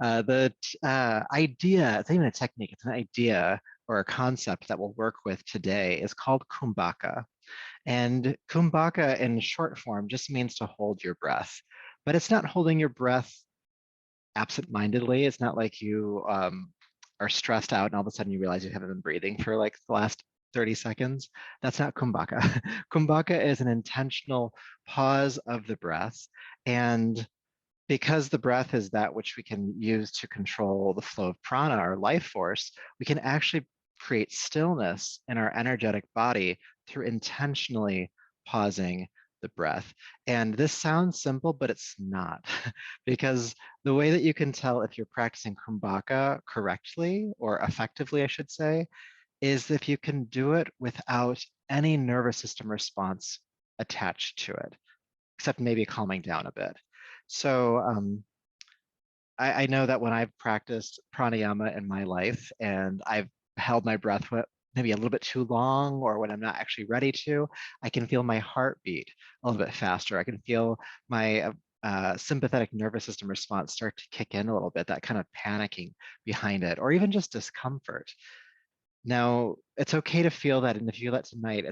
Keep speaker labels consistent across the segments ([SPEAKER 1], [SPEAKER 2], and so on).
[SPEAKER 1] The idea, it's not even a technique, it's an idea or a concept that we'll work with today is called Kumbhaka. And Kumbhaka in short form just means to hold your breath. But it's not holding your breath absent-mindedly. It's not like you are stressed out and all of a sudden you realize you haven't been breathing for like the last 30 seconds. That's not Kumbhaka. Kumbhaka is an intentional pause of the breath. And because the breath is that which we can use to control the flow of prana, our life force, we can actually create stillness in our energetic body through intentionally pausing the breath. And this sounds simple, but it's not, because the way that you can tell if you're practicing Kumbhaka correctly or effectively, I should say, is if you can do it without any nervous system response attached to it, except maybe calming down a bit. So I know that when I've practiced pranayama in my life and I've held my breath maybe a little bit too long or when I'm not actually ready to, I can feel my heartbeat a little bit faster. I can feel my sympathetic nervous system response start to kick in a little bit, that kind of panicking behind it, or even just discomfort. Now, it's okay to feel that, and if you feel that tonight,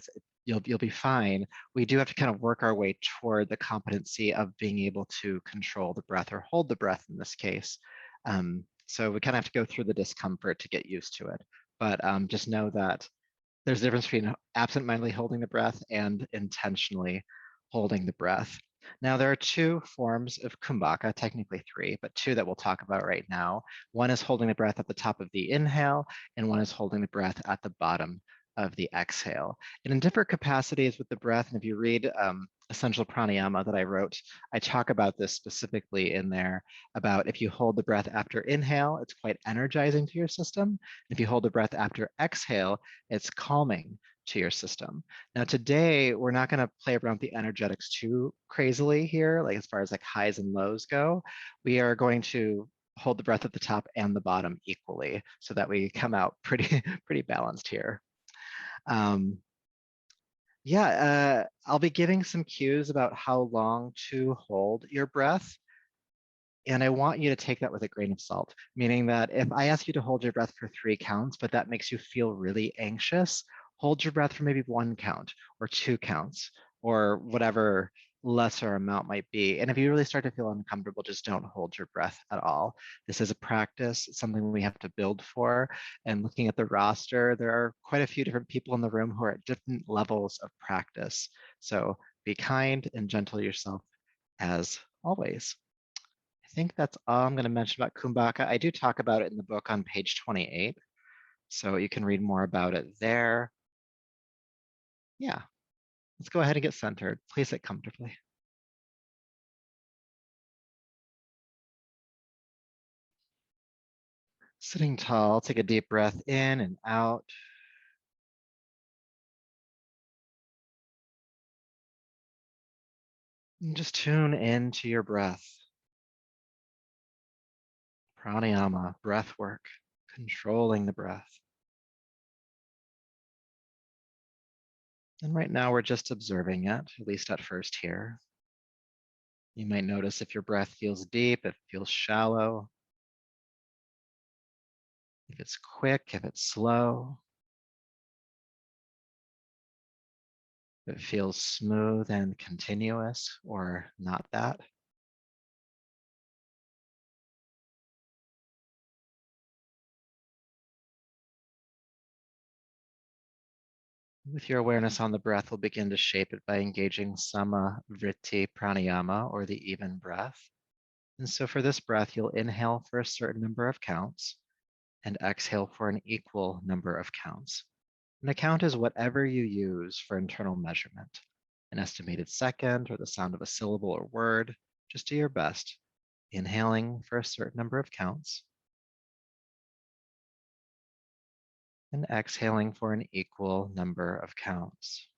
[SPEAKER 1] you'll be fine. We do have to kind of work our way toward the competency of being able to control the breath or hold the breath in this case. So we kind of have to go through the discomfort to get used to it. But just know that there's a difference between absent-mindedly holding the breath and intentionally holding the breath. Now, there are two forms of Kumbhaka, technically three, but two that we'll talk about right now. One is holding the breath at the top of the inhale, and one is holding the breath at the bottom of the exhale. And in different capacities with the breath, and if you read Essential Pranayama that I wrote, I talk about this specifically in there, about if you hold the breath after inhale, it's quite energizing to your system. If you hold the breath after exhale, it's calming to your system. Now today, we're not going to play around with the energetics too crazily here, like as far as like highs and lows go. We are going to hold the breath at the top and the bottom equally so that we come out pretty balanced here. Yeah, I'll be giving some cues about how long to hold your breath. And I want you to take that with a grain of salt, meaning that if I ask you to hold your breath for 3 counts, but that makes you feel really anxious, hold your breath for maybe 1 count or 2 counts or whatever lesser amount might be. And if you really start to feel uncomfortable, just don't hold your breath at all. This is a practice, it's something we have to build for. And looking at the roster, there are quite a few different people in the room who are at different levels of practice. So be kind and gentle to yourself as always. I think that's all I'm going to mention about Kumbhaka. I do talk about it in the book on page 28, so you can read more about it there. Yeah, let's go ahead and get centered. Please sit comfortably. Sitting tall, take a deep breath in and out. And just tune into your breath. Pranayama, breath work, controlling the breath. And right now we're just observing it, at least at first here. You might notice if your breath feels deep, if it feels shallow, if it's quick, if it's slow, if it feels smooth and continuous or not that. With your awareness on the breath, we'll begin to shape it by engaging sama vritti pranayama, or the even breath. And so for this breath, you'll inhale for a certain number of counts and exhale for an equal number of counts. And a count is whatever you use for internal measurement, an estimated second or the sound of a syllable or word. Just do your best, inhaling for a certain number of counts and exhaling for an equal number of counts.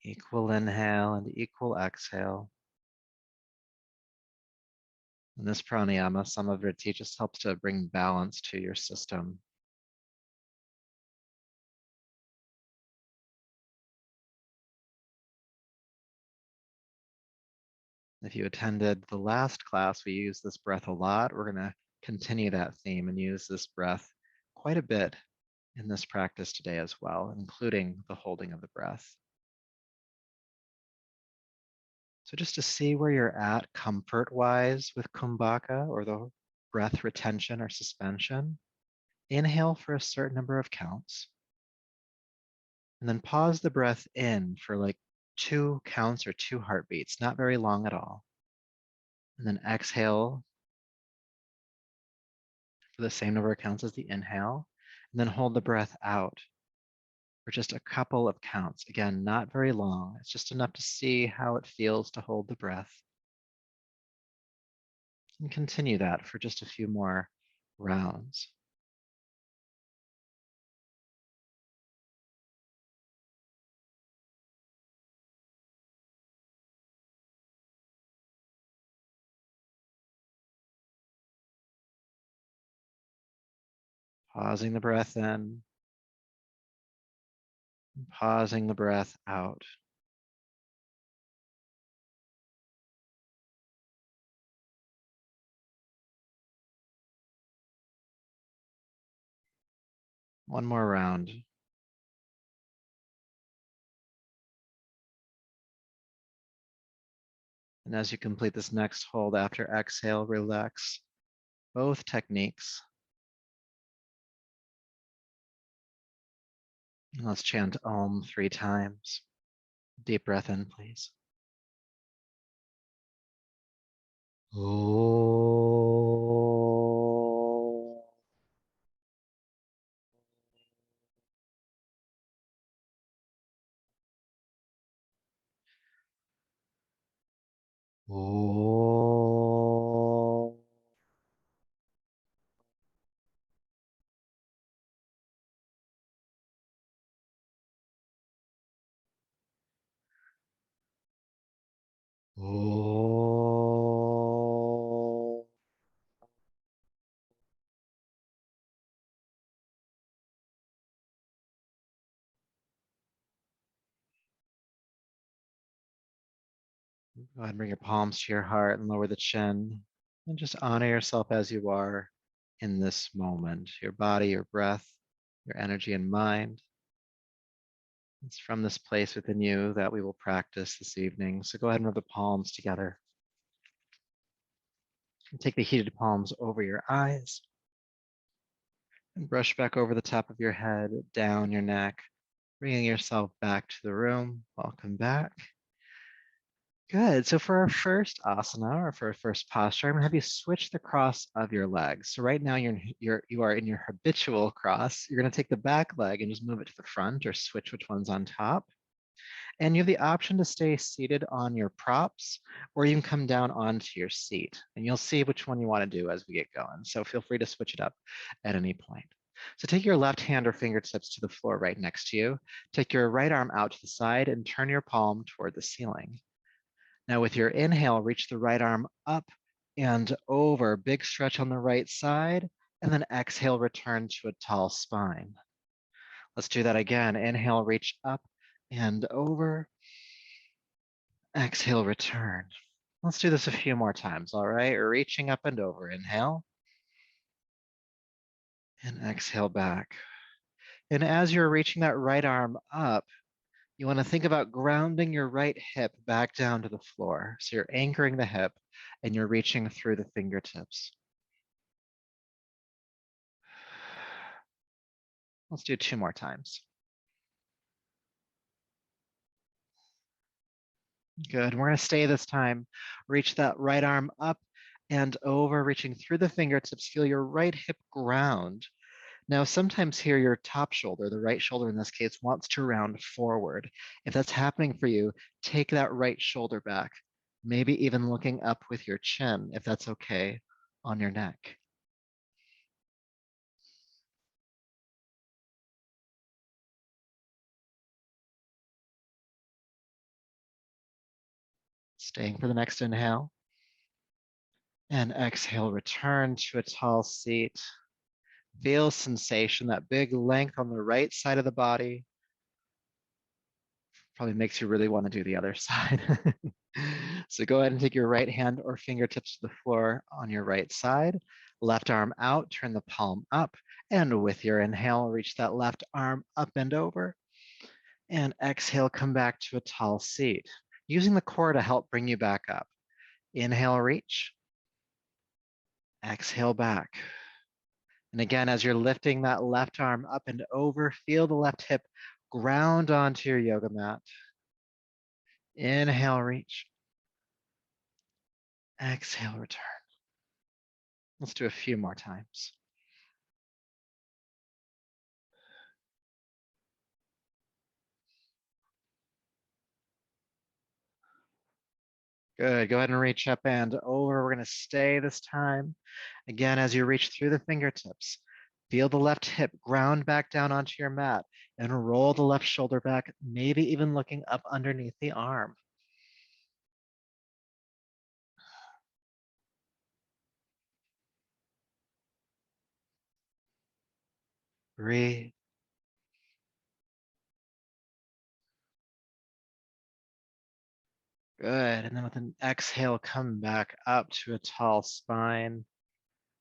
[SPEAKER 1] Equal inhale and equal exhale. In this pranayama, some of it just helps to bring balance to your system. If you attended the last class, we used this breath a lot. We're going to continue that theme and use this breath quite a bit in this practice today as well, including the holding of the breath. So just to see where you're at comfort-wise with Kumbhaka or the breath retention or suspension, inhale for a certain number of counts, and then pause the breath in for like 2 counts or 2 heartbeats, not very long at all. And then exhale for the same number of counts as the inhale, and then hold the breath out for just a couple of counts. Again, not very long. It's just enough to see how it feels to hold the breath. And continue that for just a few more rounds. Pausing the breath in, pausing the breath out. One more round. And as you complete this next hold after exhale, relax both techniques. And let's chant Om 3 times. Deep breath in, please. Om. Om. Om. Go ahead and bring your palms to your heart and lower the chin. And just honor yourself as you are in this moment. Your body, your breath, your energy and mind. It's from this place within you that we will practice this evening. So go ahead and rub the palms together. And take the heated palms over your eyes. And brush back over the top of your head, down your neck, bringing yourself back to the room. Welcome back. Good. So for our first asana, or for our first posture, I'm gonna have you switch the cross of your legs. So right now you are in your habitual cross. You're gonna take the back leg and just move it to the front, or switch which one's on top. And you have the option to stay seated on your props, or you can come down onto your seat. And you'll see which one you want to do as we get going. So feel free to switch it up at any point. So take your left hand or fingertips to the floor right next to you. Take your right arm out to the side and turn your palm toward the ceiling. Now with your inhale, reach the right arm up and over, big stretch on the right side, and then exhale, return to a tall spine. Let's do that again. Inhale, reach up and over. Exhale, return. Let's do this a few more times, all right? Reaching up and over. Inhale, and exhale back. And as you're reaching that right arm up, you want to think about grounding your right hip back down to the floor. So you're anchoring the hip and you're reaching through the fingertips. Let's do 2 more times. Good. And we're going to stay this time. Reach that right arm up and over, reaching through the fingertips. Feel your right hip ground. Now, sometimes here your top shoulder, the right shoulder in this case, wants to round forward. If that's happening for you, take that right shoulder back, maybe even looking up with your chin, if that's okay, on your neck. Staying for the next inhale. And exhale, return to a tall seat. Feel sensation, that big length on the right side of the body. Probably makes you really want to do the other side. So go ahead and take your right hand or fingertips to the floor on your right side. Left arm out, turn the palm up. And with your inhale, reach that left arm up and over. And exhale, come back to a tall seat. Using the core to help bring you back up. Inhale, reach. Exhale back. And again, as you're lifting that left arm up and over, feel the left hip ground onto your yoga mat. Inhale, reach. Exhale, return. Let's do a few more times. Good. Go ahead and reach up and over. We're going to stay this time. Again, as you reach through the fingertips, feel the left hip ground back down onto your mat and roll the left shoulder back, maybe even looking up underneath the arm. Breathe. Good. And then with an exhale, come back up to a tall spine.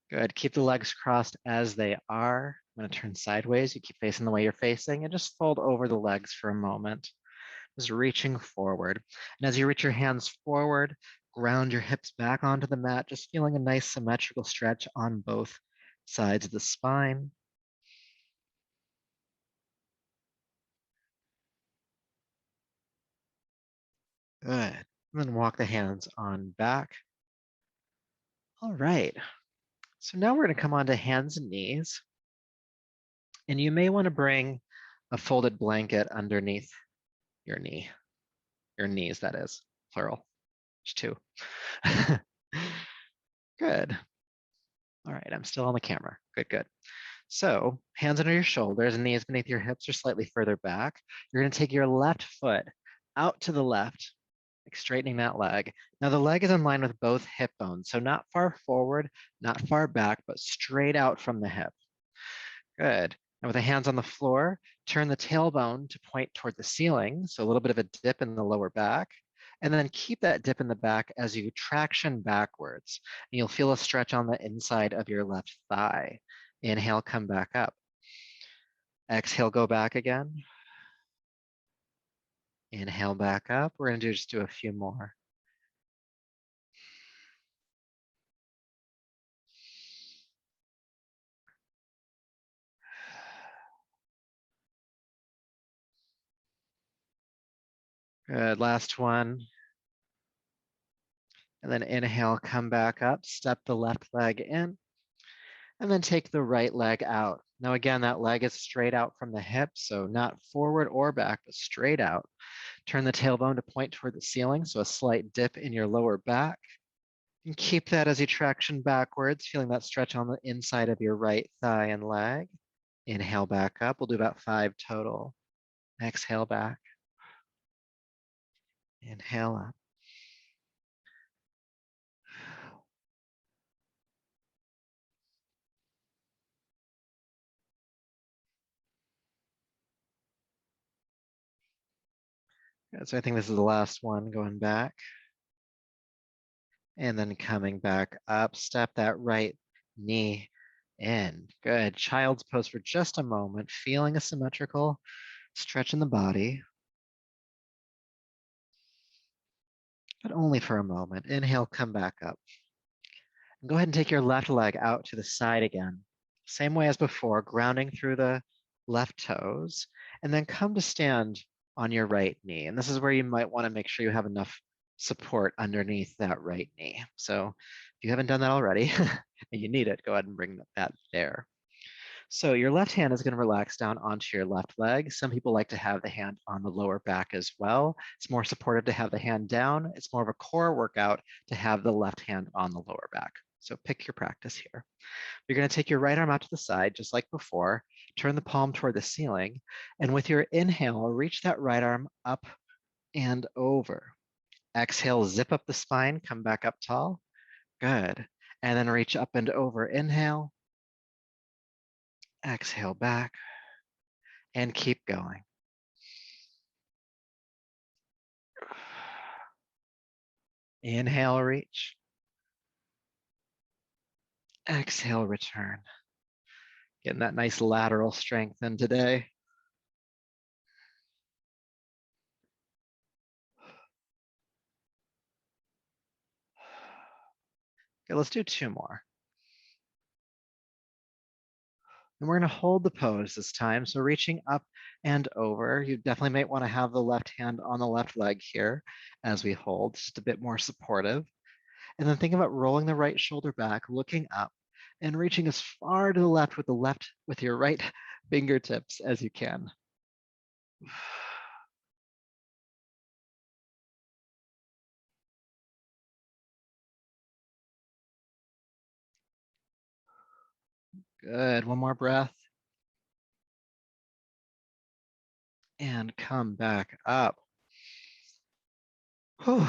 [SPEAKER 1] Good. Keep the legs crossed as they are. I'm going to turn sideways. You keep facing the way you're facing and just fold over the legs for a moment. Just reaching forward. And as you reach your hands forward, ground your hips back onto the mat, just feeling a nice symmetrical stretch on both sides of the spine. Good. And then walk the hands on back. All right. So now we're going to come onto hands and knees. And you may want to bring a folded blanket underneath your knee. Your knees, that is, plural. There's two. Good. All right, I'm still on the camera. Good, good. So hands under your shoulders and knees beneath your hips or slightly further back. You're going to take your left foot out to the left, like straightening that leg. Now the leg is in line with both hip bones, so not far forward, not far back, but straight out from the hip. Good. And with the hands on the floor, turn the tailbone to point toward the ceiling, so a little bit of a dip in the lower back. And then keep that dip in the back as you traction backwards. And you'll feel a stretch on the inside of your left thigh. Inhale, come back up. Exhale, go back again. Inhale, back up. We're going to just do a few more. Good. Last one. And then inhale, come back up. Step the left leg in. And then take the right leg out. Now again, that leg is straight out from the hip, so not forward or back, but straight out. Turn the tailbone to point toward the ceiling, so a slight dip in your lower back. And keep that as you traction backwards, feeling that stretch on the inside of your right thigh and leg. Inhale back up. We'll do about 5 total. Exhale back. Inhale up. Good. So I think this is the last one, going back. And then coming back up, step that right knee in. Good. Child's pose for just a moment, feeling a symmetrical stretch in the body, but only for a moment. Inhale, come back up. And go ahead and take your left leg out to the side again. Same way as before, grounding through the left toes, and then come to stand on your right knee. And this is where you might want to make sure you have enough support underneath that right knee. So if you haven't done that already and you need it, go ahead and bring that there. So your left hand is going to relax down onto your left leg. Some people like to have the hand on the lower back as well. It's more supportive to have the hand down. It's more of a core workout to have the left hand on the lower back. So pick your practice here. You're going to take your right arm out to the side, just like before. Turn the palm toward the ceiling. And with your inhale, reach that right arm up and over. Exhale, zip up the spine, come back up tall. Good. And then reach up and over. Inhale, exhale back, and keep going. Inhale, reach. Exhale, return. Getting that nice lateral strength in today. Okay, let's do 2 more. And we're going to hold the pose this time. So reaching up and over, you definitely might want to have the left hand on the left leg here as we hold, just a bit more supportive. And then think about rolling the right shoulder back, looking up, and reaching as far to the left with your right fingertips as you can. Good. One more breath. And come back up. Whew.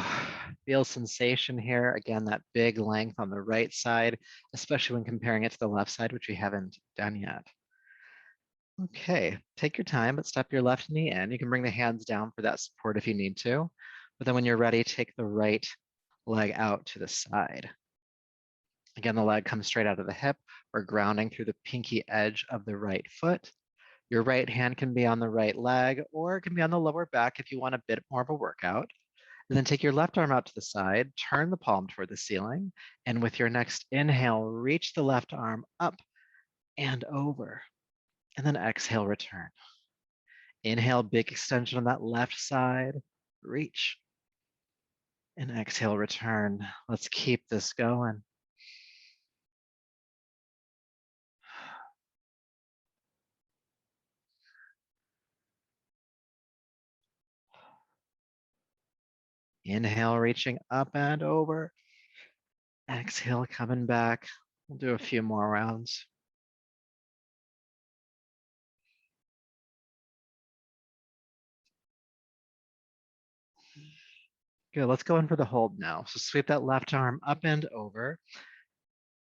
[SPEAKER 1] Feel sensation here. Again, that big length on the right side, especially when comparing it to the left side, which we haven't done yet. Okay, take your time, but step your left knee in. You can bring the hands down for that support if you need to. But then when you're ready, take the right leg out to the side. Again, the leg comes straight out of the hip. We're grounding through the pinky edge of the right foot. Your right hand can be on the right leg, or it can be on the lower back if you want a bit more of a workout. And then take your left arm out to the side, turn the palm toward the ceiling, and with your next inhale, reach the left arm up and over. And then exhale, return. Inhale, big extension on that left side, reach. And exhale, return. Let's keep this going. Inhale, reaching up and over. Exhale, coming back. We'll do a few more rounds. Good, let's go in for the hold now. So sweep that left arm up and over.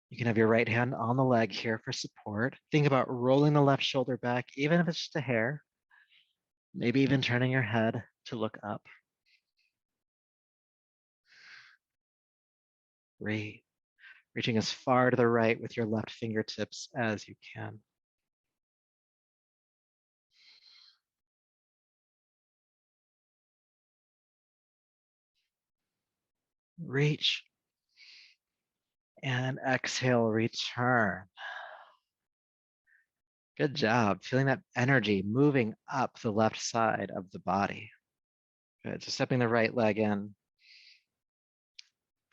[SPEAKER 1] You can have your right hand on the leg here for support. Think about rolling the left shoulder back, even if it's just a hair. Maybe even turning your head to look up. Great. Reaching as far to the right with your left fingertips as you can. Reach. And exhale, return. Good job. Feeling that energy moving up the left side of the body. Good. So stepping the right leg in.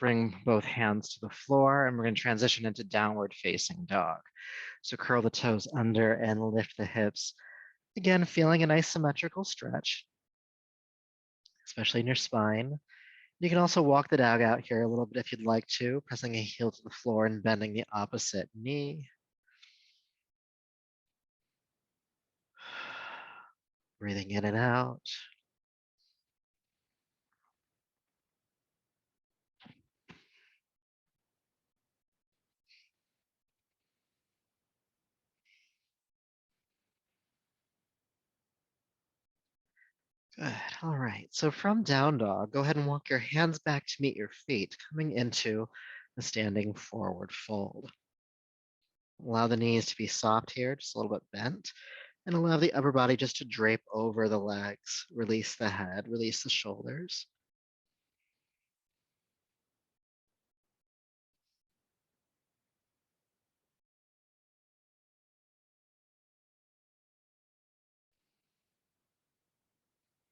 [SPEAKER 1] Bring both hands to the floor, and we're going to transition into downward facing dog. So curl the toes under and lift the hips. Again, feeling a nice symmetrical stretch, especially in your spine. You can also walk the dog out here a little bit if you'd like to, pressing a heel to the floor and bending the opposite knee. Breathing in and out. Good. All right. So from down dog, go ahead and walk your hands back to meet your feet, coming into the standing forward fold. Allow the knees to be soft here, just a little bit bent, and allow the upper body just to drape over the legs. Release the head, release the shoulders.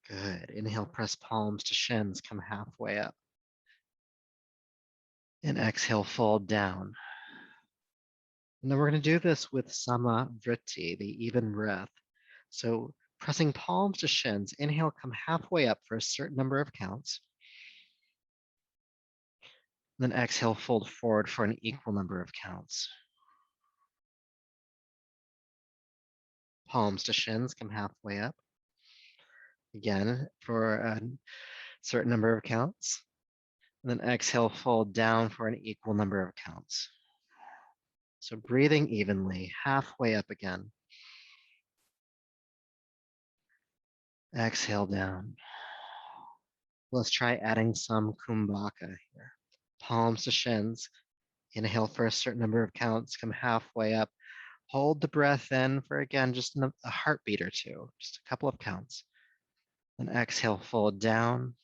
[SPEAKER 1] Good. Inhale, press palms to shins, come halfway up. And exhale, fold down. And then we're going to do this with sama vritti, the even breath. So pressing palms to shins, inhale, come halfway up for a certain number of counts. Then exhale, fold forward for an equal number of counts. Palms to shins, come halfway up. Again, for a certain number of counts. And then exhale, fold down for an equal number of counts. So breathing evenly, halfway up again. Exhale down. Let's try adding some Kumbhaka here. Palms to shins. Inhale for a certain number of counts, come halfway up. Hold the breath in for, again, just a heartbeat or two, just a couple of counts. Then exhale, fold down.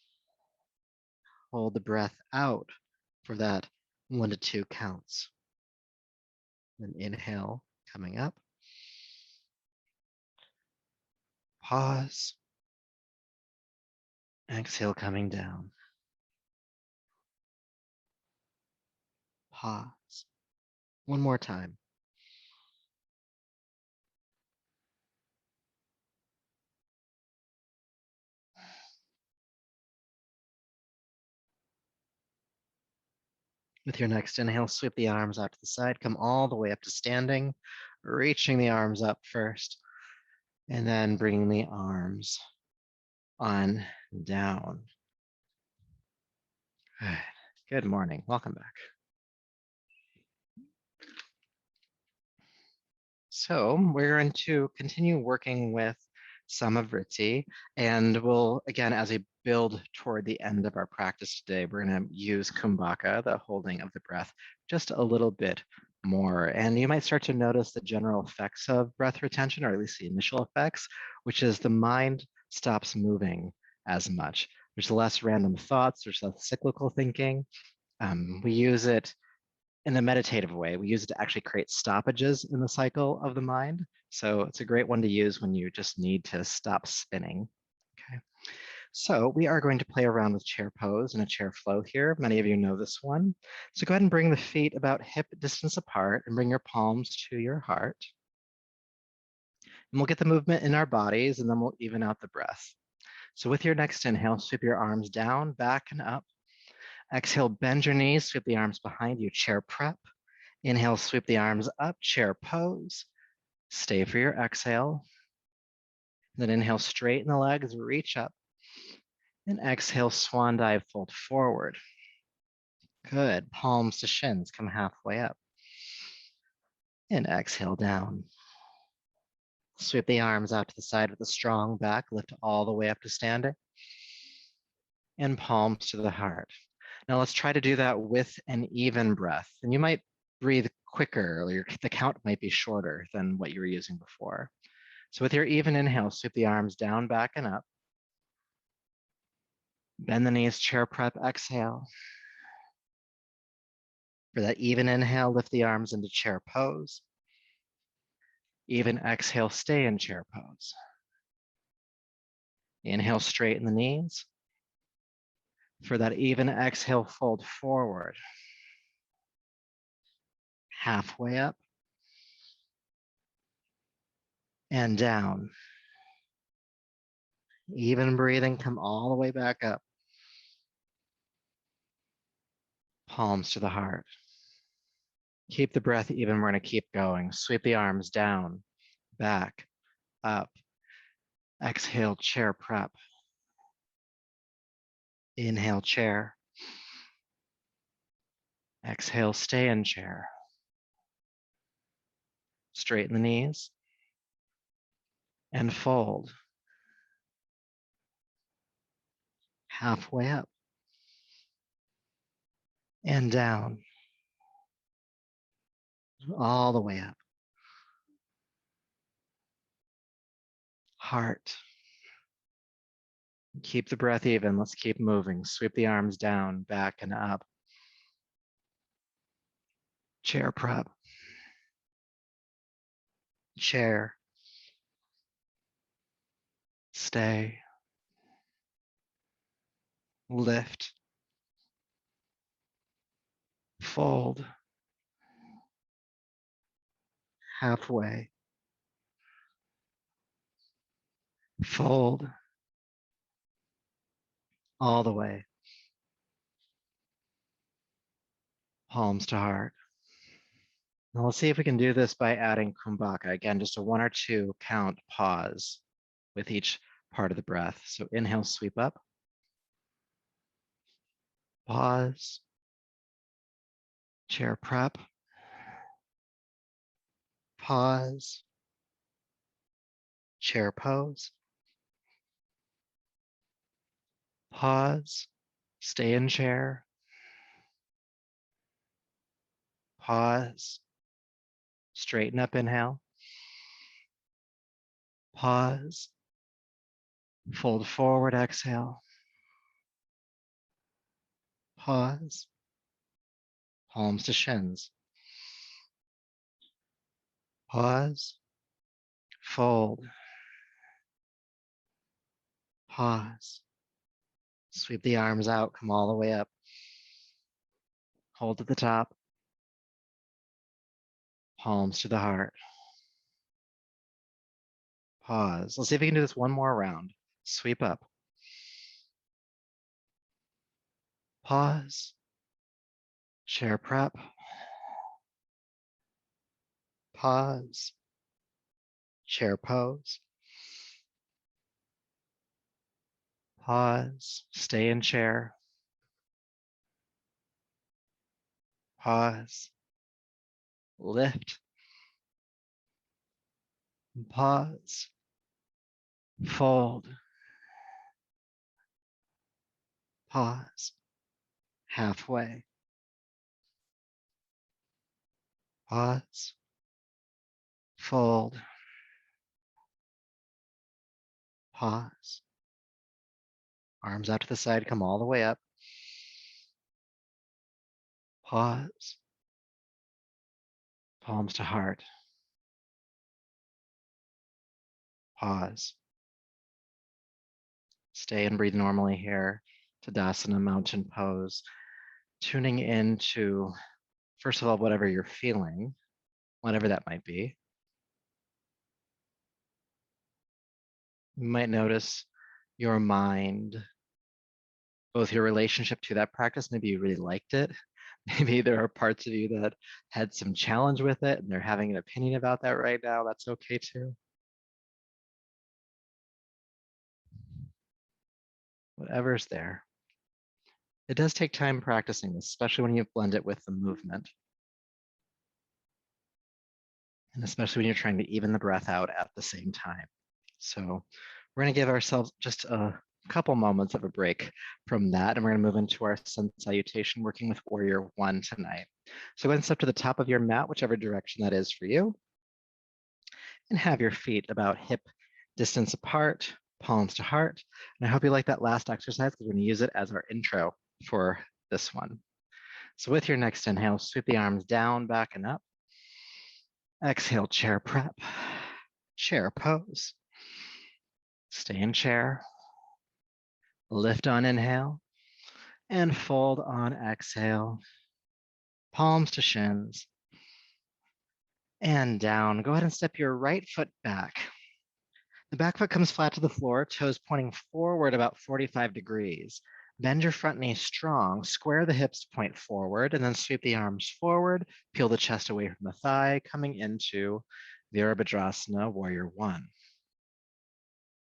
[SPEAKER 1] Hold the breath out for that 1 to 2 counts. Then inhale, coming up. Pause. Exhale, coming down. Pause. One more time. With your next inhale, sweep the arms out to the side, come all the way up to standing, reaching the arms up first, and then bringing the arms on down. Good morning. Welcome back. So we're going to continue working with Samavritti, and we'll, again, as we build toward the end of our practice today, we're going to use Kumbhaka, the holding of the breath, just a little bit more. And you might start to notice the general effects of breath retention, or at least the initial effects, which is the mind stops moving as much. There's less random thoughts, there's less cyclical thinking. We use it in a meditative way. We use it to actually create stoppages in the cycle of the mind. So it's a great one to use when you just need to stop spinning. Okay. So we are going to play around with chair pose and a chair flow here. Many of you know this one. So go ahead and bring the feet about hip distance apart and bring your palms to your heart. And we'll get the movement in our bodies, and then we'll even out the breath. So with your next inhale, sweep your arms down, back and up. Exhale, bend your knees, sweep the arms behind you, chair prep. Inhale, sweep the arms up, chair pose. Stay for your exhale. Then inhale, straighten the legs, reach up. And exhale, swan dive, fold forward. Good. Palms to shins, come halfway up. And exhale down. Sweep the arms out to the side with a strong back, lift all the way up to standing. And palms to the heart. Now let's try to do that with an even breath. And you might breathe quicker, or the count might be shorter than what you were using before. So with your even inhale, sweep the arms down, back, and up. Bend the knees, chair prep, exhale. For that even inhale, lift the arms into chair pose. Even exhale, stay in chair pose. Inhale, straighten the knees. For that even exhale, fold forward. Halfway up. And down. Even breathing, come all the way back up. Palms to the heart. Keep the breath even. We're going to keep going. Sweep the arms down, back, up. Exhale, chair prep. Inhale, chair. Exhale, stay in chair. Straighten the knees and fold. Halfway up and down. All the way up. Heart. Keep the breath even. Let's keep moving. Sweep the arms down, back and up. Chair prep. Chair. Stay. Lift. Fold. Halfway. Fold. All the way. Palms to heart. Now let's see if we can do this by adding Kumbhaka. Again, just a 1 or 2 count pause with each part of the breath. So inhale, sweep up. Pause. Chair prep. Pause. Chair pose. Pause. Stay in chair. Pause. Straighten up, inhale. Pause. Fold forward, exhale. Pause. Palms to shins. Pause. Fold. Pause. Sweep the arms out, come all the way up. Hold at the top. Palms to the heart. Pause. Let's see if we can do this one more round. Sweep up. Pause. Chair prep. Pause. Chair pose. Pause. Stay in chair. Pause. Lift. Pause. Fold. Pause. Halfway. Pause. Fold. Pause. Arms out to the side, come all the way up. Pause. Palms to heart. Pause. Stay and breathe normally here. Tadasana, mountain pose. Tuning into, first of all, whatever you're feeling, whatever that might be. You might notice your mind, both your relationship to that practice. Maybe you really liked it. Maybe there are parts of you that had some challenge with it and they're having an opinion about that right now. That's okay too. Whatever's there. It does take time practicing this, especially when you blend it with the movement. And especially when you're trying to even the breath out at the same time. So we're going to give ourselves just a couple moments of a break from that, and we're going to move into our sun salutation, working with Warrior One tonight. So go ahead and step to the top of your mat, whichever direction that is for you, and have your feet about hip distance apart, palms to heart. And I hope you like that last exercise because we're going to use it as our intro for this one. So with your next inhale, sweep the arms down, back, and up. Exhale, chair prep, chair pose. Stay in chair. Lift on inhale and fold on exhale. Palms to shins and down. Go ahead and step your right foot back. The back foot comes flat to the floor, toes pointing forward about 45 degrees. Bend your front knee strong, square the hips, point forward, and then sweep the arms forward, peel the chest away from the thigh, coming into Virabhadrasana, Warrior One.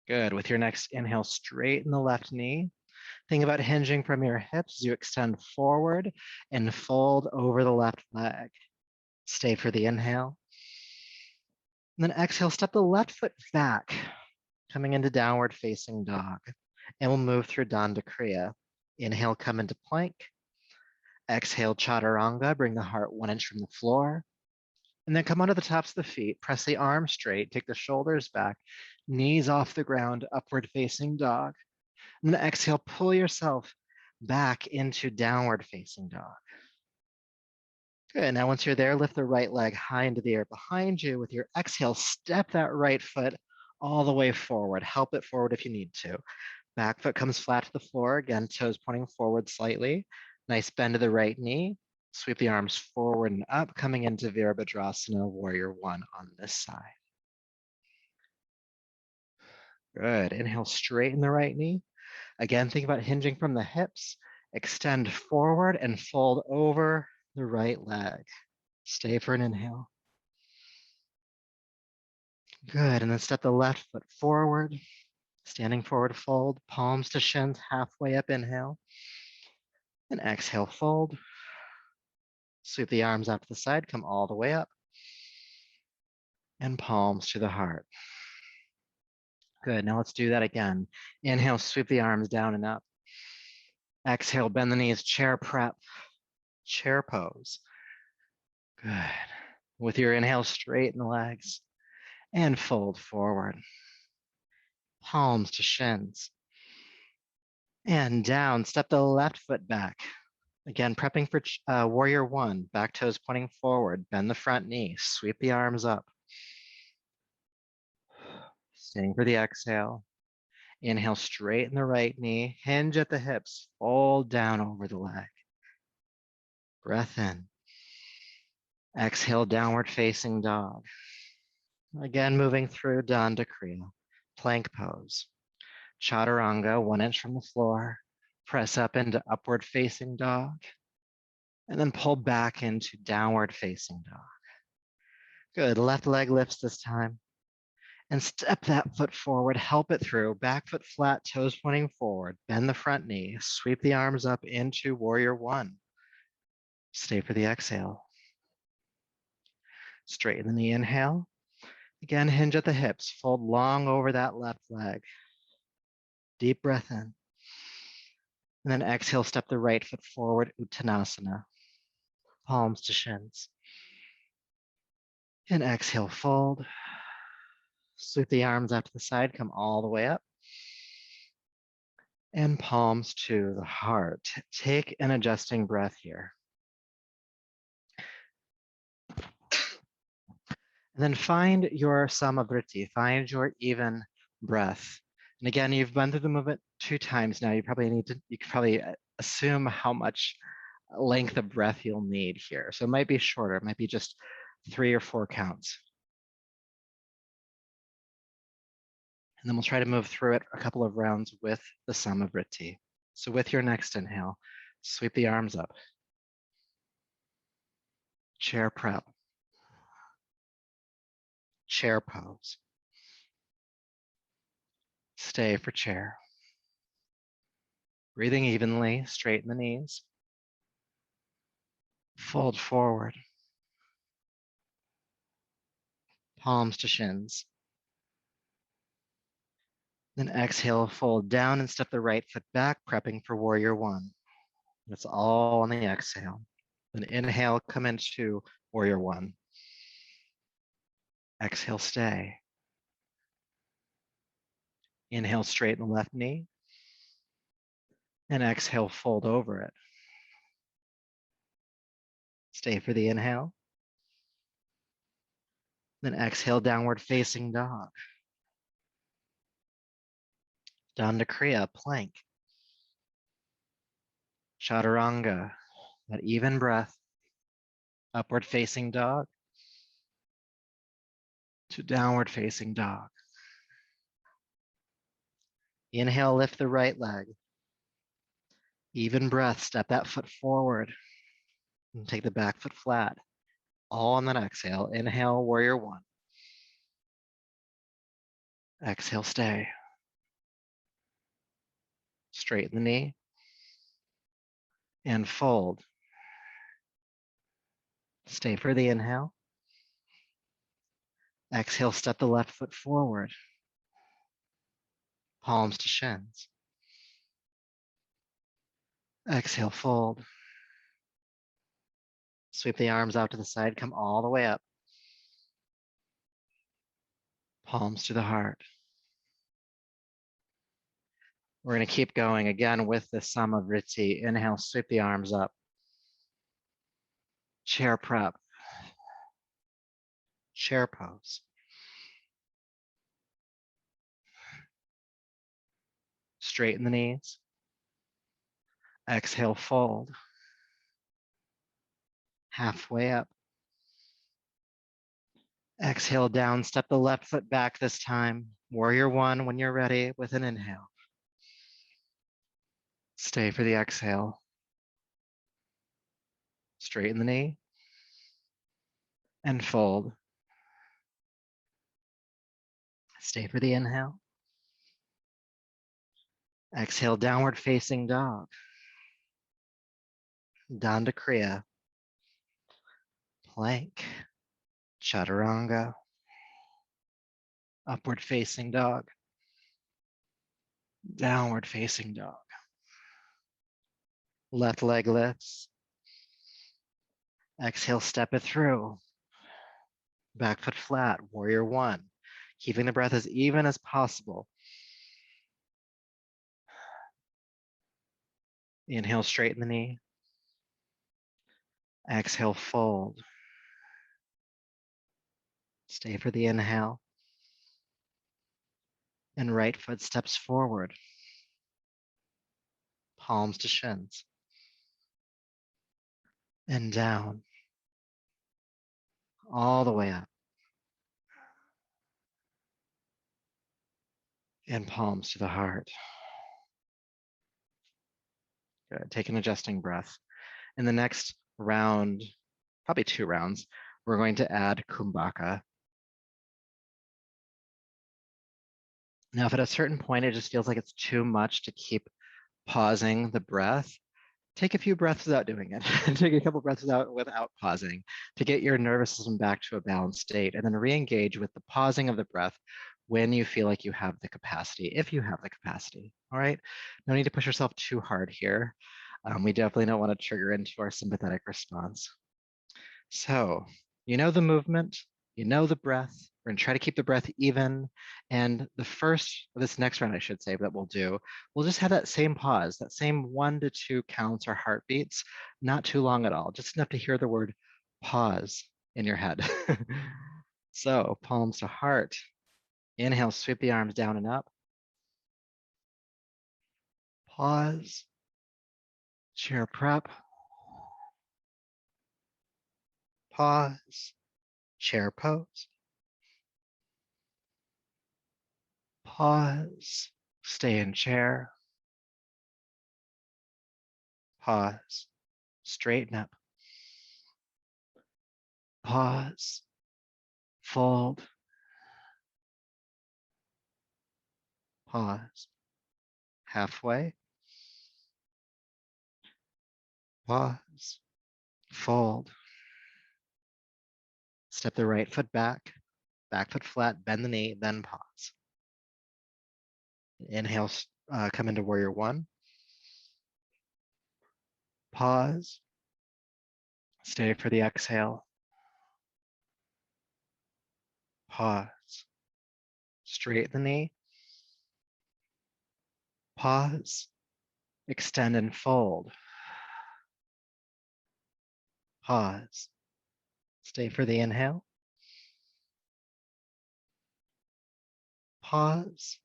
[SPEAKER 1] Good. With your next inhale, straighten the left knee. Think about hinging from your hips as you extend forward and fold over the left leg. Stay for the inhale. And then exhale, step the left foot back, coming into downward facing dog. And we'll move through Danda Kriya. Inhale, come into plank. Exhale, chaturanga, bring the heart 1 inch from the floor. And then come onto the tops of the feet, press the arms straight, take the shoulders back, knees off the ground, upward facing dog. And then exhale, pull yourself back into downward facing dog. Good. Now, once you're there, lift the right leg high into the air behind you. With your exhale, step that right foot all the way forward. Help it forward if you need to. Back foot comes flat to the floor. Again, toes pointing forward slightly. Nice bend to the right knee. Sweep the arms forward and up, coming into Virabhadrasana, Warrior One on this side. Good. Inhale, straighten the right knee. Again, think about hinging from the hips. Extend forward and fold over the right leg. Stay for an inhale. Good, and then step the left foot forward. Standing forward fold, palms to shins, halfway up, inhale. And exhale, fold. Sweep the arms out to the side, come all the way up. And palms to the heart. Good, now let's do that again. Inhale, sweep the arms down and up. Exhale, bend the knees, chair prep, chair pose. Good. With your inhale, straighten the legs and fold forward. Palms to shins. And down, step the left foot back. Again, prepping for warrior one, back toes pointing forward, bend the front knee, sweep the arms up. Staying for the exhale. Inhale, straighten the right knee, hinge at the hips, fold down over the leg. Breath in. Exhale, downward facing dog. Again, moving through Danda Kriya, plank pose. Chaturanga, 1 inch from the floor. Press up into upward facing dog. And then pull back into downward facing dog. Good, left leg lifts this time. And step that foot forward, help it through. Back foot flat, toes pointing forward. Bend the front knee, sweep the arms up into warrior one. Stay for the exhale. Straighten the knee, inhale. Again, hinge at the hips, fold long over that left leg. Deep breath in. And then exhale, step the right foot forward, Uttanasana. Palms to shins. And exhale, fold. Sweep the arms out to the side, come all the way up. And palms to the heart. Take an adjusting breath here. And then find your samavriti, find your even breath. And again, you've been through the movement 2 times now. You can probably assume how much length of breath you'll need here. So it might be shorter, it might be just 3 or 4 counts. And then we'll try to move through it a couple of rounds with the samavriti. So with your next inhale, sweep the arms up. Chair prep. Chair pose. Stay for chair. Breathing evenly, straighten the knees. Fold forward. Palms to shins. Then exhale, fold down and step the right foot back, prepping for warrior one. That's all on the exhale. Then inhale, come into warrior one. Exhale, stay. Inhale, straighten the left knee. And exhale, fold over it. Stay for the inhale. Then exhale, downward facing dog. Danda Kriya, plank. Chaturanga, that even breath. Upward facing dog to downward facing dog. Inhale, lift the right leg. Even breath, step that foot forward. And take the back foot flat. All on that exhale. Inhale, warrior one. Exhale, stay. Straighten the knee. And fold. Stay for the inhale. Exhale, step the left foot forward. Palms to shins. Exhale, fold. Sweep the arms out to the side, come all the way up. Palms to the heart. We're going to keep going again with the samavriti. Inhale, sweep the arms up. Chair prep. Chair pose. Straighten the knees. Exhale, fold. Halfway up. Exhale down, step the left foot back this time. Warrior one when you're ready with an inhale. Stay for the exhale. Straighten the knee. And fold. Stay for the inhale. Exhale, downward facing dog. Danda Kriya, plank, chaturanga, upward facing dog, downward facing dog, left leg lifts, exhale, step it through, back foot flat, warrior one, keeping the breath as even as possible. Inhale, straighten the knee, exhale, fold, stay for the inhale, and right foot steps forward, palms to shins, and down, all the way up, and palms to the heart. Good. Take an adjusting breath. In the next round, probably 2 rounds, we're going to add Kumbhaka. Now, if at a certain point it just feels like it's too much to keep pausing the breath, take a few breaths without doing it. Take a couple breaths without pausing to get your nervous system back to a balanced state, and then re-engage with the pausing of the breath when you feel like you have the capacity, if you have the capacity. All right, no need to push yourself too hard here. We definitely don't want to trigger into our sympathetic response. So, you know the movement, you know the breath. We're going to try to keep the breath even. And this next round, I should say, that we'll do, we'll just have that same pause, that same 1 to 2 counts or heartbeats, not too long at all, just enough to hear the word pause in your head. So, palms to heart. Inhale, sweep the arms down and up. Pause. Chair prep. Pause. Chair pose. Pause. Stay in chair. Pause. Straighten up. Pause. Fold. Pause. Halfway. Pause. Fold. Step the right foot back foot flat, bend the knee, then pause. Inhale, come into warrior one. Pause. Stay for the exhale. Pause. Straighten the knee. Pause. Extend and fold. Pause. Stay for the inhale. Pause.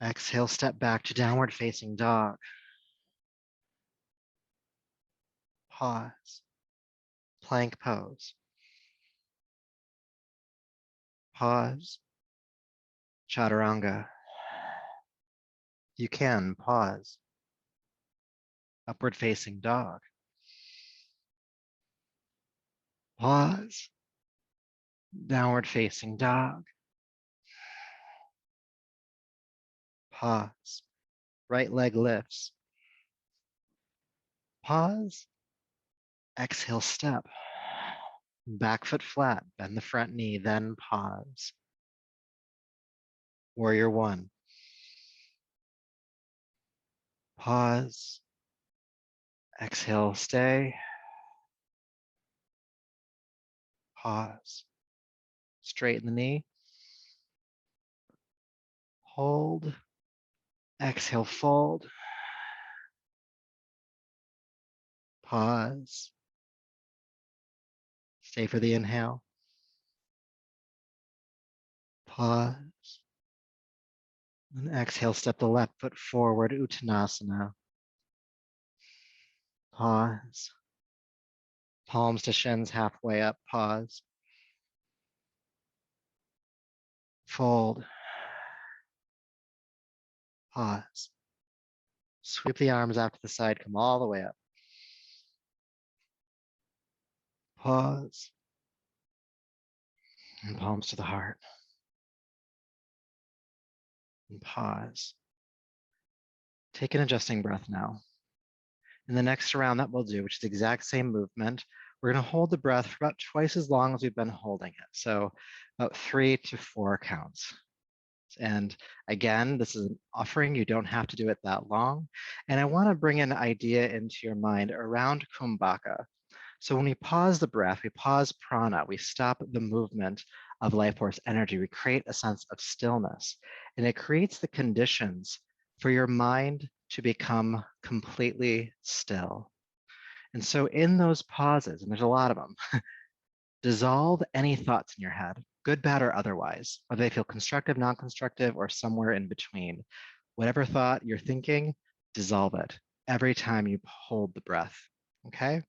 [SPEAKER 1] Exhale, step back to downward facing dog. Pause. Plank pose. Pause. Chaturanga. You can pause. Upward facing dog. Pause. Downward facing dog. Pause. Right leg lifts. Pause. Exhale, step. Back foot flat, bend the front knee, then pause. Warrior one. Pause. Exhale, stay. Pause. Straighten the knee. Hold. Exhale, fold. Pause. Stay for the inhale. Pause. And exhale, step the left foot forward, Uttanasana. Pause. Palms to shins, halfway up, pause. Fold. Pause. Sweep the arms out to the side, come all the way up. Pause. And palms to the heart. And pause. Take an adjusting breath now. In the next round that we'll do, which is the exact same movement, we're going to hold the breath for about twice as long as we've been holding it. So about 3 to 4 counts. And again, this is an offering. You don't have to do it that long. And I want to bring an idea into your mind around Kumbhaka. So when we pause the breath, we pause prana, we stop the movement of life force energy, we create a sense of stillness. And it creates the conditions for your mind to become completely still. And so in those pauses, and there's a lot of them, dissolve any thoughts in your head, good, bad, or otherwise, whether they feel constructive, non-constructive, or somewhere in between. Whatever thought you're thinking, dissolve it every time you hold the breath, okay?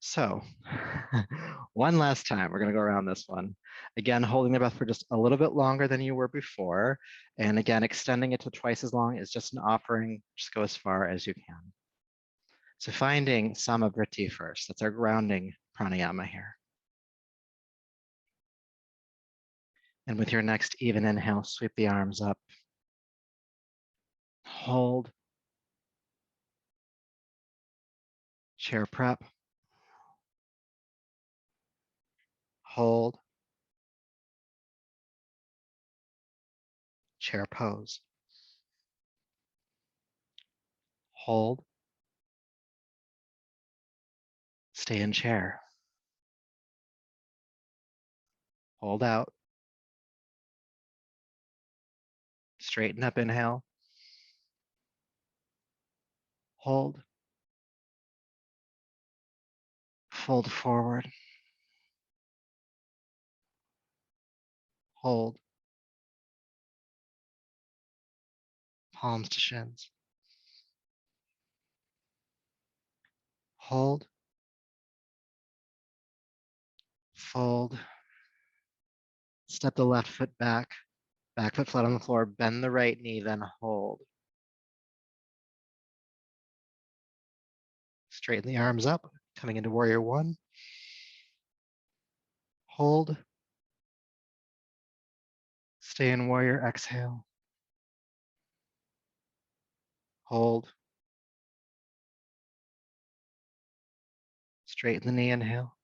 [SPEAKER 1] So one last time, we're gonna go around this one. Again, holding the breath for just a little bit longer than you were before. And again, extending it to twice as long is just an offering. Just go as far as you can. So finding samavriti first, that's our grounding pranayama here. And with your next even inhale, sweep the arms up. Hold. Chair prep. Hold. Chair pose. Hold. Stay in chair. Hold out. Straighten up, inhale. Hold. Fold forward. Hold. Palms to shins. Hold. Fold. Step the left foot back. Back foot flat on the floor. Bend the right knee, then hold. Straighten the arms up. Coming into warrior one. Hold. Stay in warrior, exhale. Hold. Straighten the knee, inhale.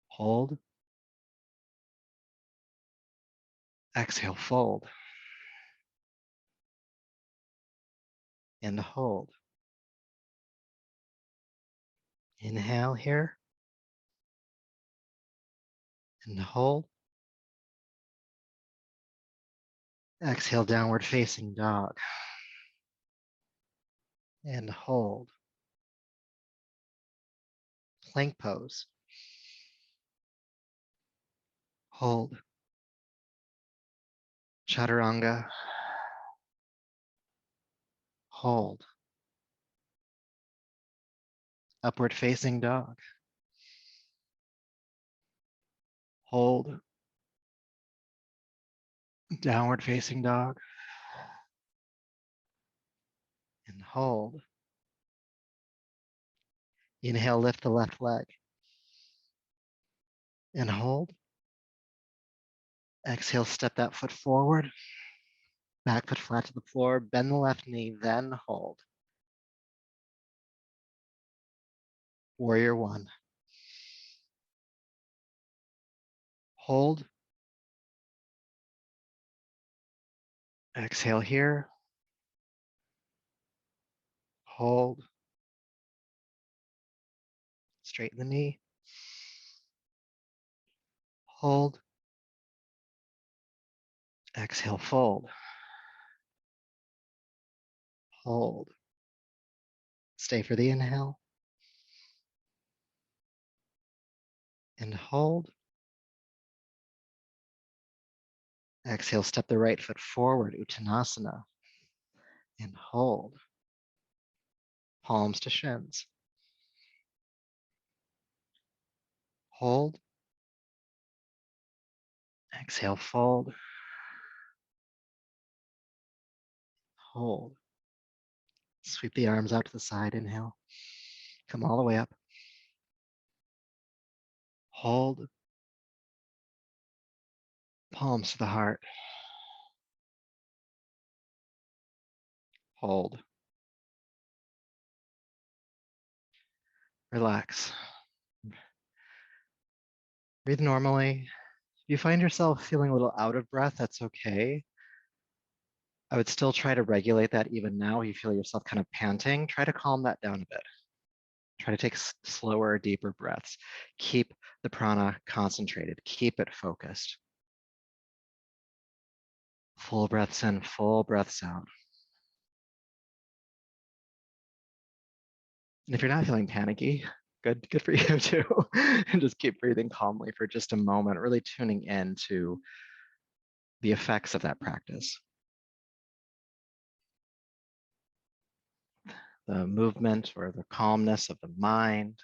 [SPEAKER 1] Hold. Exhale, fold. And hold. Inhale here. And hold. Exhale, downward facing dog. And hold. Plank pose. Hold. Chaturanga. Hold. Upward facing dog. Hold. Downward facing dog. And hold. Inhale, lift the left leg. And hold. Exhale, step that foot forward. Back foot flat to the floor. Bend the left knee, then hold. Warrior one. Hold. Exhale here. Hold. Straighten the knee. Hold. Exhale, fold. Hold. Stay for the inhale. And hold. Exhale, step the right foot forward, Uttanasana. And hold. Palms to shins. Hold. Exhale, fold. Hold. Sweep the arms out to the side, inhale. Come all the way up. Hold. Palms to the heart. Hold. Relax. Breathe normally. If you find yourself feeling a little out of breath, that's okay. I would still try to regulate that even now. You feel yourself kind of panting. Try to calm that down a bit. Try to take slower, deeper breaths. Keep the prana concentrated. Keep it focused. Full breaths in, full breaths out. And if you're not feeling panicky, good for you too. And just keep breathing calmly for just a moment, really tuning in to the effects of that practice. The movement or the calmness of the mind.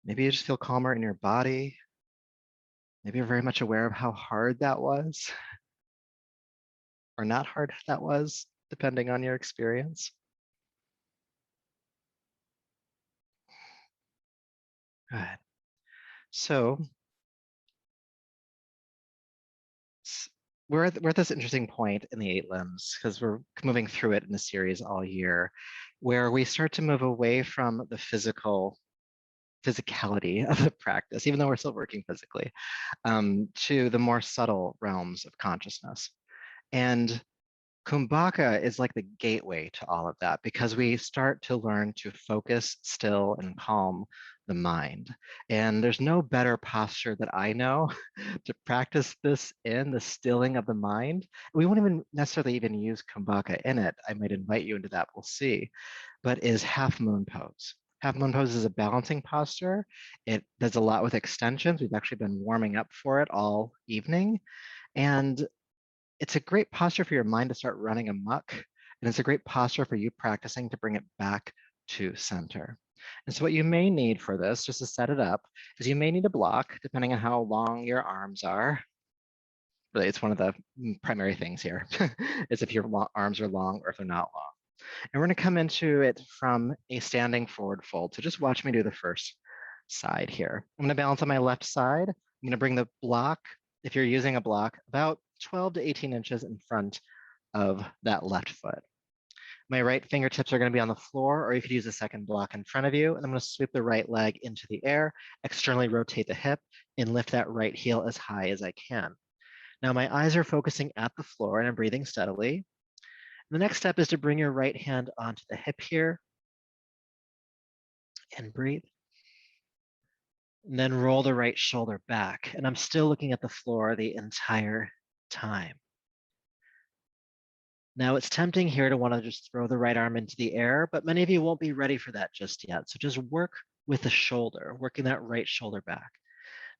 [SPEAKER 1] Maybe you just feel calmer in your body. Maybe you're very much aware of how hard that was or not hard that was, depending on your experience. Good. So we're at this interesting point in the eight limbs because we're moving through it in a series all year where we start to move away from the physicality of the practice, even though we're still working physically, to the more subtle realms of consciousness. And Kumbhaka is like the gateway to all of that because we start to learn to focus, still, and calm the mind. And there's no better posture that I know to practice this in, the stilling of the mind. We won't even necessarily even use Kumbhaka in it. I might invite you into that, we'll see, but is half moon pose. Half moon pose is a balancing posture. It does a lot with extensions. We've actually been warming up for it all evening. And it's a great posture for your mind to start running amok. And it's a great posture for you practicing to bring it back to center. And so what you may need for this, just to set it up, is you may need a block, depending on how long your arms are. Really, it's one of the primary things here, is if your arms are long or if they're not long. And we're gonna come into it from a standing forward fold. So just watch me do the first side here. I'm gonna balance on my left side. I'm gonna bring the block, if you're using a block, about 12 to 18 inches in front of that left foot. My right fingertips are going to be on the floor, or you could use a second block in front of you. And I'm going to sweep the right leg into the air, externally rotate the hip, and lift that right heel as high as I can. Now my eyes are focusing at the floor and I'm breathing steadily. The next step is to bring your right hand onto the hip here and breathe. And then roll the right shoulder back. And I'm still looking at the floor the entire time. Now it's tempting here to want to just throw the right arm into the air, but many of you won't be ready for that just yet. So just work with the shoulder, working that right shoulder back.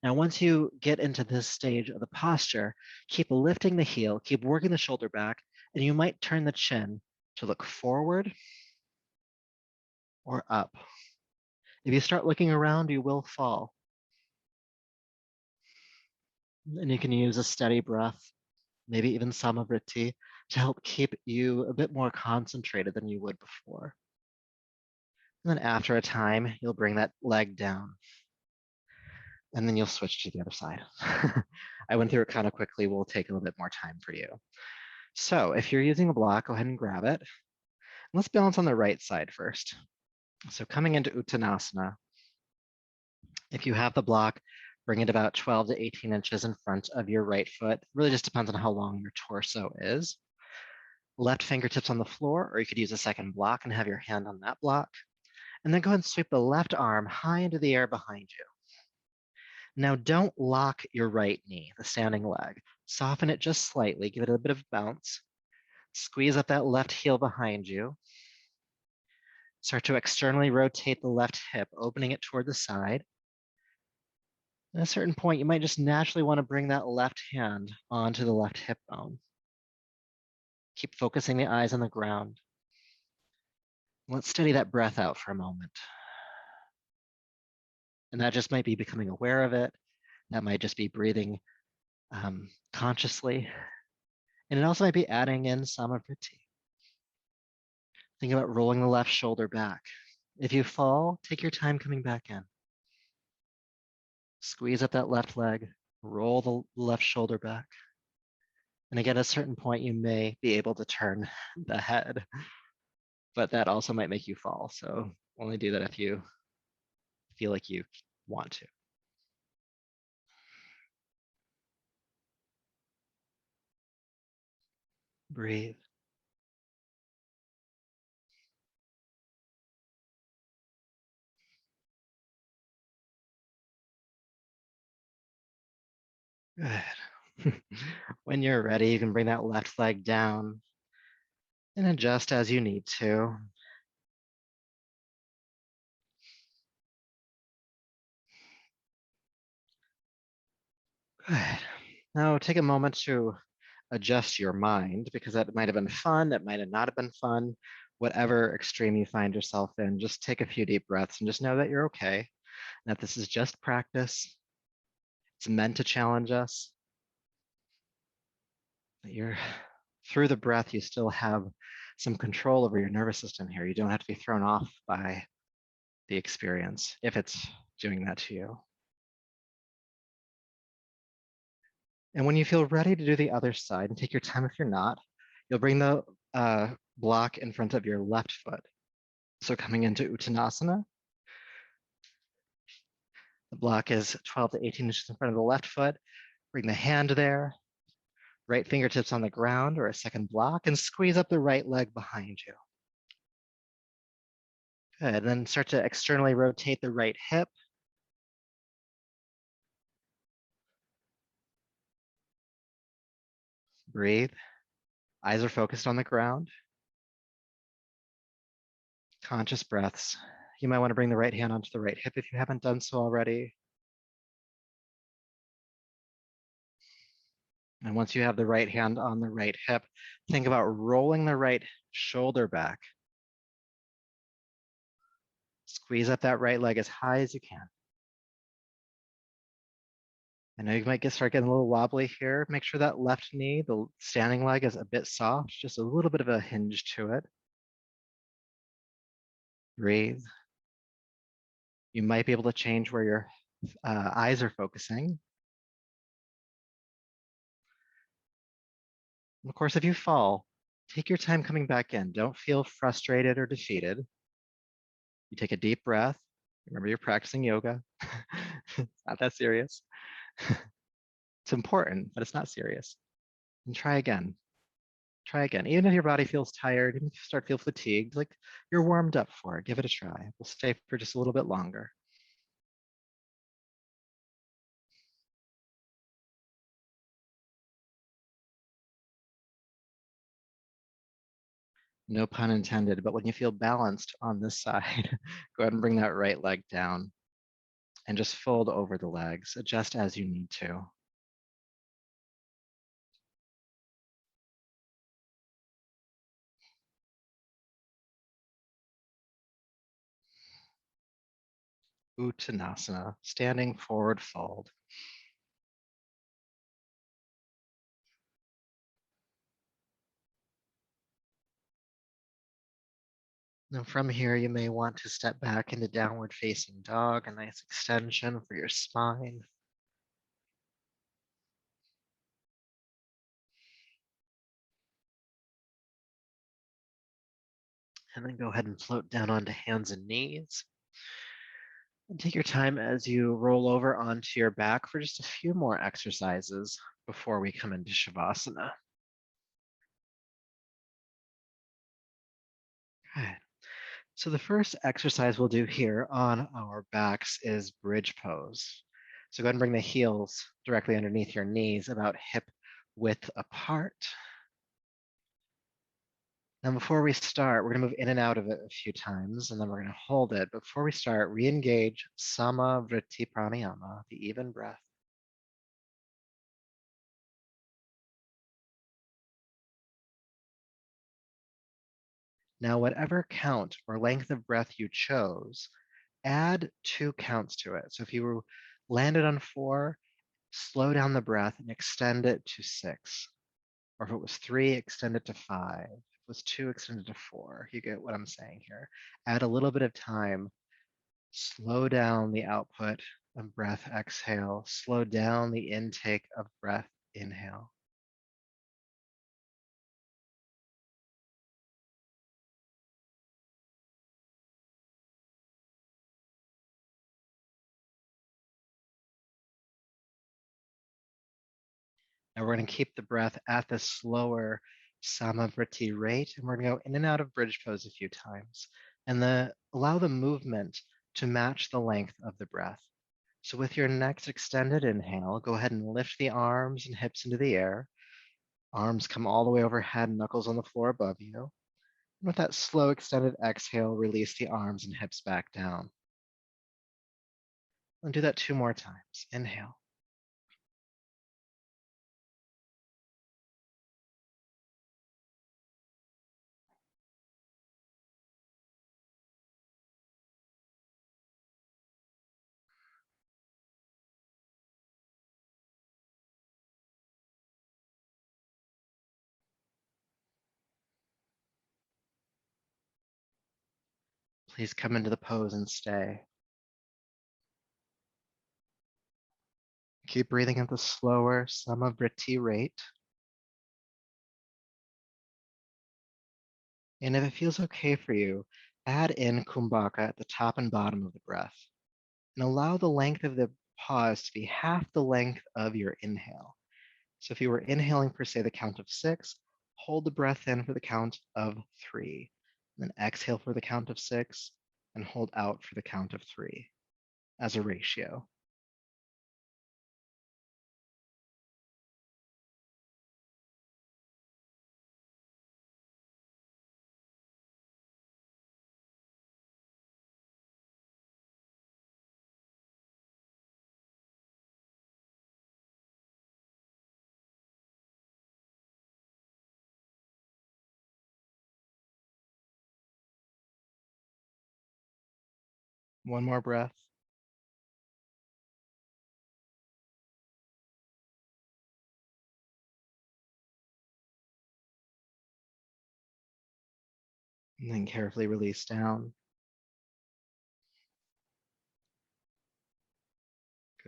[SPEAKER 1] Now, once you get into this stage of the posture, keep lifting the heel, keep working the shoulder back, and you might turn the chin to look forward or up. If you start looking around, you will fall. And you can use a steady breath, maybe even samavriti, to help keep you a bit more concentrated than you would before. And then after a time, you'll bring that leg down. And then you'll switch to the other side. I went through it kind of quickly. We'll take a little bit more time for you. So if you're using a block, go ahead and grab it. Let's balance on the right side first. So coming into Uttanasana, if you have the block, bring it about 12 to 18 inches in front of your right foot. It really just depends on how long your torso is. Left fingertips on the floor, or you could use a second block and have your hand on that block. And then go ahead and sweep the left arm high into the air behind you. Now don't lock your right knee, the standing leg. Soften it just slightly, give it a bit of bounce. Squeeze up that left heel behind you. Start to externally rotate the left hip, opening it toward the side. At a certain point, you might just naturally want to bring that left hand onto the left hip bone. Keep focusing the eyes on the ground. Let's steady that breath out for a moment. And that just might be becoming aware of it. That might just be breathing consciously. And it also might be adding in samavriti. Think about rolling the left shoulder back. If you fall, take your time coming back in. Squeeze up that left leg, roll the left shoulder back. And again, at a certain point, you may be able to turn the head, but that also might make you fall. So Only do that if you feel like you want to. Breathe. Good. When you're ready, you can bring that left leg down and adjust as you need to. Good. Now take a moment to adjust your mind because that might have been fun, it might have not have been fun. Whatever extreme you find yourself in, just take a few deep breaths and just know that you're okay, that this is just practice. It's meant to challenge us. That you're through the breath, you still have some control over your nervous system here. You don't have to be thrown off by the experience if it's doing that to you. And when you feel ready to do the other side, and take your time if you're not, you'll bring the block in front of your left foot. So coming into Uttanasana, the block is 12 to 18 inches in front of the left foot. Bring the hand there, right fingertips on the ground or a second block, and squeeze up the right leg behind you. Good. Then start to externally rotate the right hip. Breathe. Eyes are focused on the ground. Conscious breaths. You might want to bring the right hand onto the right hip if you haven't done so already. And once you have the right hand on the right hip, think about rolling the right shoulder back. Squeeze up that right leg as high as you can. I know you might start getting a little wobbly here. Make sure that left knee, the standing leg, is a bit soft, just a little bit of a hinge to it. Breathe. You might be able to change where your eyes are focusing. And of course, if you fall, take your time coming back in. Don't feel frustrated or defeated. You take a deep breath. Remember, you're practicing yoga. It's not that serious. It's important, but it's not serious. And try again. Try again. Even if your body feels tired, even if you start to feel fatigued, like you're warmed up for it, give it a try. We'll stay for just a little bit longer. No pun intended, but when you feel balanced on this side, go ahead and bring that right leg down and just fold over the legs. Adjust as you need to. Uttanasana, standing forward fold. Now from here, you may want to step back into downward facing dog, a nice extension for your spine. And then go ahead and float down onto hands and knees. And take your time as you roll over onto your back for just a few more exercises before we come into Shavasana. Okay. So the first exercise we'll do here on our backs is bridge pose. So go ahead and bring the heels directly underneath your knees, about hip width apart. Now, before we start, we're going to move in and out of it a few times, and then we're going to hold it. Before we start, re-engage Samavriti Pranayama, the even breath. Now, whatever count or length of breath you chose, add 2 counts to it. So if you were landed on 4, slow down the breath and extend it to 6. Or if it was 3, extend it to 5. If it was 2, extend it to 4. You get what I'm saying here. Add a little bit of time. Slow down the output of breath, exhale. Slow down the intake of breath, inhale. Now we're going to keep the breath at the slower samavriti rate, and we're going to go in and out of bridge pose a few times. And allow the movement to match the length of the breath. So with your next extended inhale, go ahead and lift the arms and hips into the air. Arms come all the way overhead, knuckles on the floor above you. And with that slow extended exhale, release the arms and hips back down. And do that 2 more times. Inhale. Please come into the pose and stay. Keep breathing at the slower samavriti rate. And if it feels okay for you, add in Kumbhaka at the top and bottom of the breath. And allow the length of the pause to be half the length of your inhale. So if you were inhaling for, say, the count of 6, hold the breath in for the count of 3. And then exhale for the count of 6, and hold out for the count of 3 as a ratio. One more breath. And then carefully release down.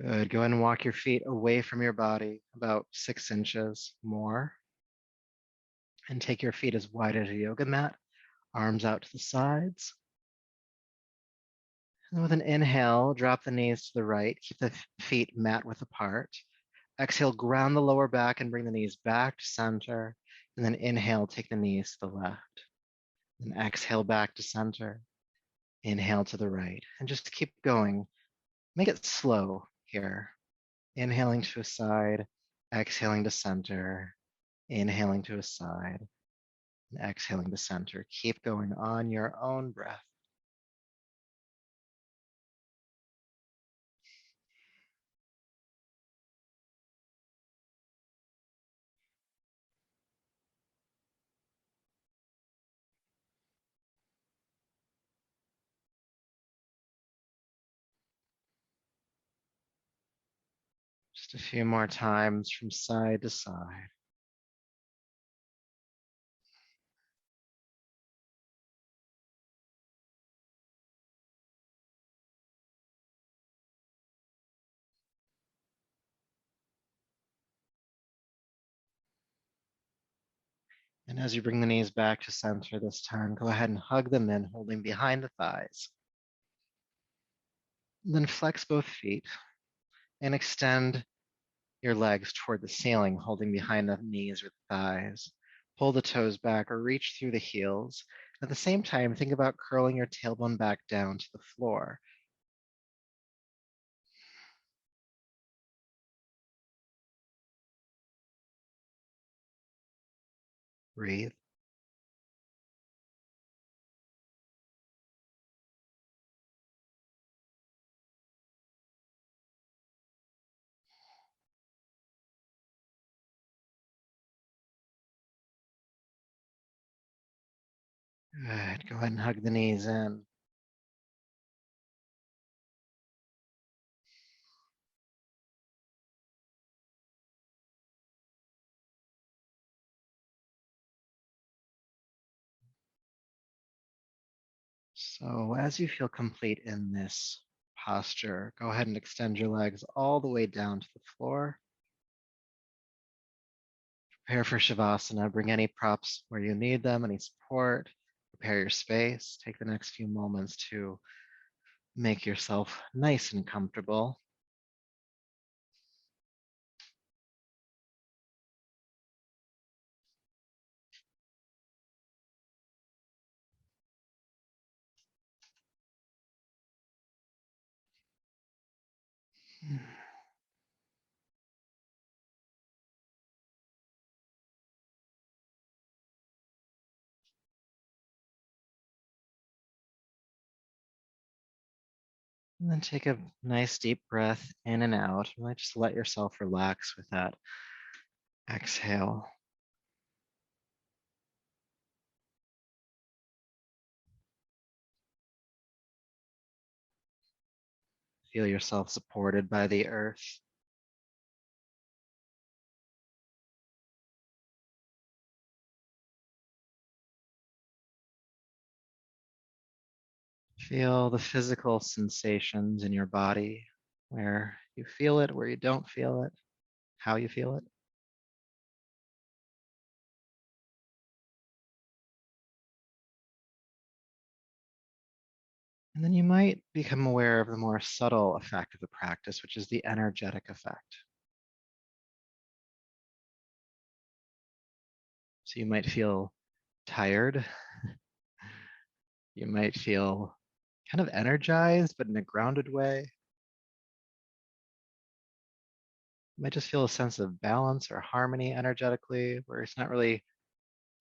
[SPEAKER 1] Good. Go ahead and walk your feet away from your body about 6 inches more. And take your feet as wide as a yoga mat, arms out to the sides. And with an inhale, drop the knees to the right, keep the feet mat width apart. Exhale, ground the lower back and bring the knees back to center. And then inhale, take the knees to the left. Then exhale back to center. Inhale to the right. And just keep going. Make it slow here. Inhaling to a side, exhaling to center, inhaling to a side, and exhaling to center. Keep going on your own breath. Just a few more times from side to side. And as you bring the knees back to center this time, go ahead and hug them in, holding behind the thighs. And then flex both feet and extend your legs toward the ceiling, holding behind the knees or the thighs. Pull the toes back or reach through the heels. At the same time, think about curling your tailbone back down to the floor. Breathe. Good. Go ahead and hug the knees in. So as you feel complete in this posture, go ahead and extend your legs all the way down to the floor. Prepare for Shavasana. Bring any props where you need them, any support. Prepare your space. Take the next few moments to make yourself nice and comfortable. And then take a nice deep breath in and out. Really just let yourself relax with that exhale. Feel yourself supported by the earth. Feel the physical sensations in your body, where you feel it, where you don't feel it, how you feel it. And then you might become aware of the more subtle effect of the practice, which is the energetic effect. So you might feel tired. You might feel kind of energized, but in a grounded way. You might just feel a sense of balance or harmony energetically, where it's not really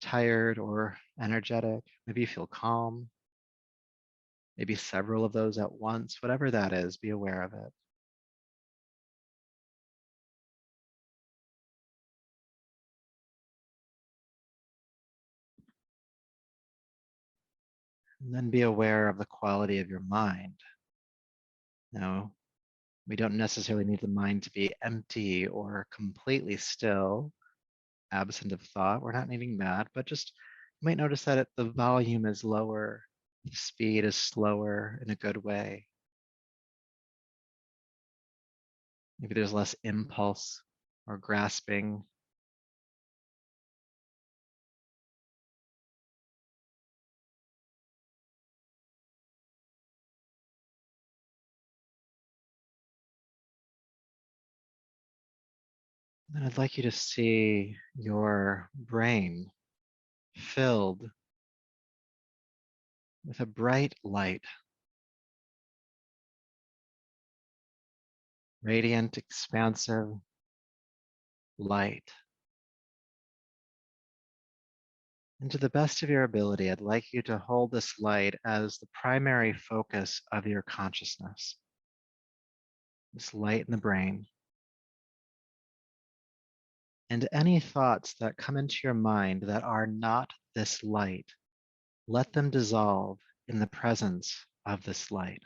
[SPEAKER 1] tired or energetic. Maybe you feel calm, maybe several of those at once. Whatever that is, be aware of it. And then be aware of the quality of your mind. Now, we don't necessarily need the mind to be empty or completely still, absent of thought. We're not needing that, but just you might notice that the volume is lower, the speed is slower in a good way. Maybe there's less impulse or grasping. And I'd like you to see your brain filled with a bright light, radiant, expansive light. And to the best of your ability, I'd like you to hold this light as the primary focus of your consciousness, this light in the brain. And any thoughts that come into your mind that are not this light, let them dissolve in the presence of this light.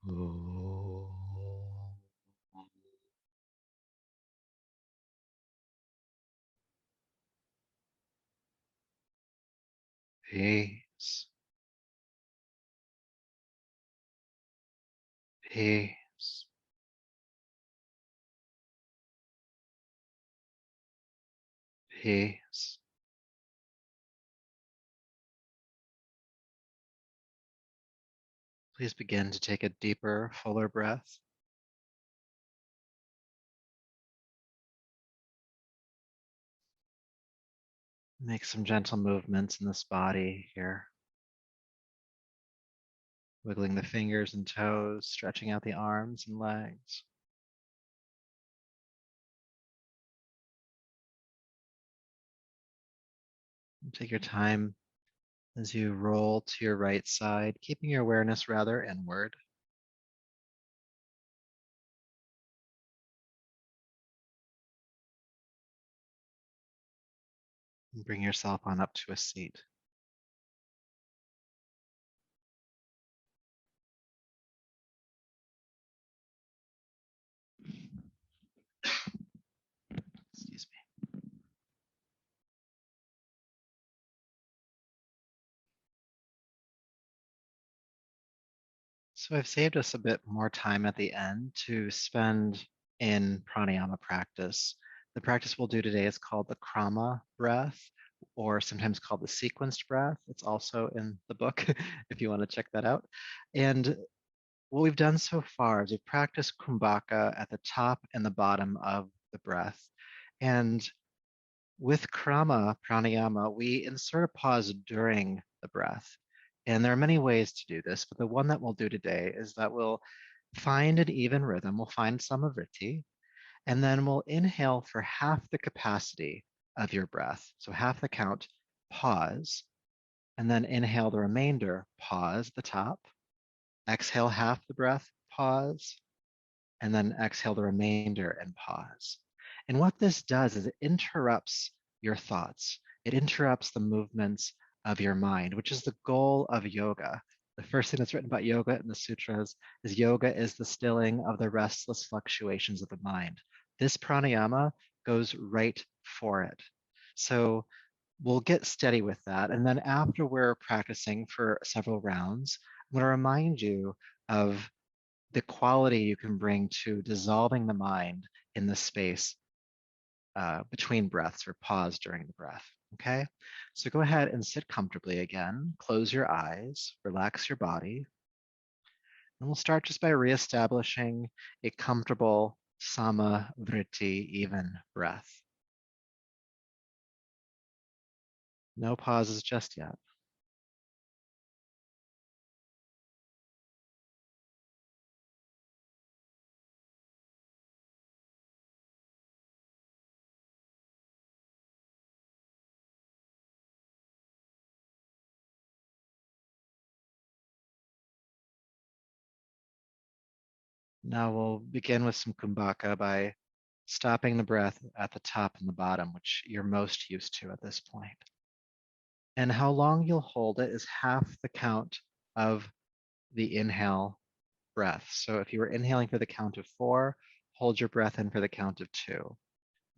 [SPEAKER 1] Oh. Peace, peace, peace. Please begin to take a deeper, fuller breath. Make some gentle movements in this body here, wiggling the fingers and toes, stretching out the arms and legs. And take your time as you roll to your right side, keeping your awareness rather inward. And bring yourself on up to a seat. Excuse me. So I've saved us a bit more time at the end to spend in pranayama practice. The practice we'll do today is called the krama breath, or sometimes called the sequenced breath. It's also in the book if you want to check that out. And what we've done so far is we've practiced kumbhaka at the top and the bottom of the breath. And with krama pranayama, we insert a pause during the breath. And there are many ways to do this, but the one that we'll do today is that we'll find an even rhythm, we'll find samavritti, and then we'll inhale for half the capacity of your breath. So half the count, pause, and then inhale the remainder, pause the top, exhale half the breath, pause, and then exhale the remainder and pause. And what this does is it interrupts your thoughts. It interrupts the movements of your mind, which is the goal of yoga. The first thing that's written about yoga in the sutras is yoga is the stilling of the restless fluctuations of the mind. This pranayama goes right for it. So we'll get steady with that. And then after we're practicing for several rounds, I'm going to remind you of the quality you can bring to dissolving the mind in the space between breaths or pause during the breath. Okay, so go ahead and sit comfortably again. Close your eyes, relax your body, and we'll start just by reestablishing a comfortable sama vritti, even breath. No pauses just yet. Now we'll begin with some kumbhaka by stopping the breath at the top and the bottom, which you're most used to at this point. And how long you'll hold it is half the count of the inhale breath. So if you were inhaling for the count of 4, hold your breath in for the count of 2.